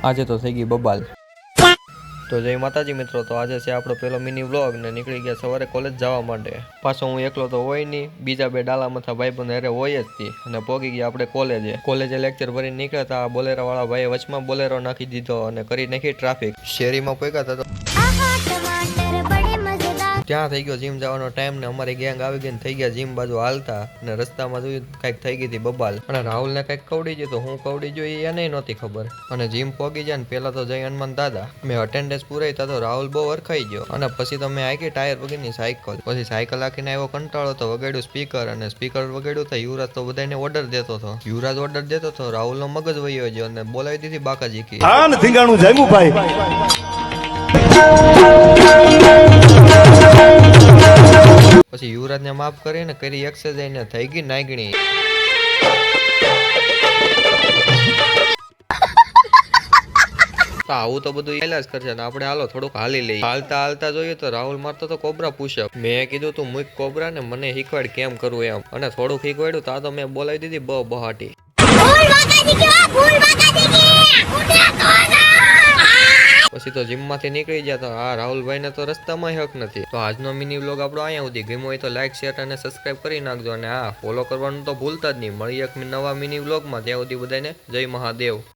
આજે તો થઈ ગઈ બબાલ। તો જય માતાજી મિત્રો, તો આજે છે આપણો પેલો મિની વ્લોગ ને નીકળી ગયા સવારે કોલેજ જવા માટે। પાછો હું એકલો તો હોય નહીં, બીજા બે ડાલા મથા ભાઈબંધ હારે હોય જ તી અને પોગી ગયા આપણે કોલેજે લેક્ચર ભરીને નીકળ્યા તા। બોલેરો વાળા ભાઈએ વચમાં બોલેરો નાખી દીધો અને કરી નાખી ટ્રાફિક। શેરીમાં પોગ્યા તા તો ત્યાં થઈ ગયો જીમ જવાનો ટાઈમ ને અમારી ગેંગ આવી ગઈ ને થઈ ગયા જીમ બાજુ હાલતા ને રસ્તામાં જોયું કઈક થઈ ગઈ હતી બબાલ અને રાહુલ ને કઈક કવડી ગયું તો હું કવડી જોઈ એને નહોતી ખબર અને જીમ પોગી જાય ને પેલા તો જઈ હનુમાન દાદા મેં અટેન્ડન્સ પૂરાઈ તો રાહુલ બહુ અરખાઈ ગયો અને પછી તો મેં આખી ટાયર વગરની સાયકલ પછી સાયકલ આખીને આવ્યો કંટાળો તો વગાડ્યું સ્પીકર અને સ્પીકર વગાડ્યું તો યુવરાજ તો બધાને ઓર્ડર દેતો હતો। યુવરાજ ઓર્ડર દેતો તો રાહુલ નો મગજ વયો ગયો અને બોલાવી દીધી બાકાજી કી હા ને ધીંગાણું જામ્યું ભાઈ। પછી યુવરાજ ને માફ કરીને કરી એક્સરસાઇઝ ને થઈ ગઈ નાગણી। આવું તો બધું એલા જ કરશે ને આપણે હાલો થોડુંક હાલી લઈએ। હાલતા હાલતા જોઈએ તો રાહુલ મારતો તો કોબરા પુશઅપ। મેં કીધું તું મુક કોબરા ને મને શીખવાડ કેમ કરવું એમ અને થોડુંક શીખવાડ્યું તો આ તો મેં બોલાવી દીધી બહાટી। પછી તો જીમ માંથી નીકળી ગયા તો આ રાહુલભાઈ ને તો રસ્તામાં હક નથી। તો આજનો મિની વ્લોગ આપણો અહીંયા સુધી ગમ્યો હોય તો લાઈક શેર અને સબસ્ક્રાઇબ કરી નાખજો અને ફોલો કરવાનું તો ભૂલતા જ નહીં। મળી એક નવા મિની વ્લોગમાં, ત્યાં સુધી બધાને જય મહાદેવ।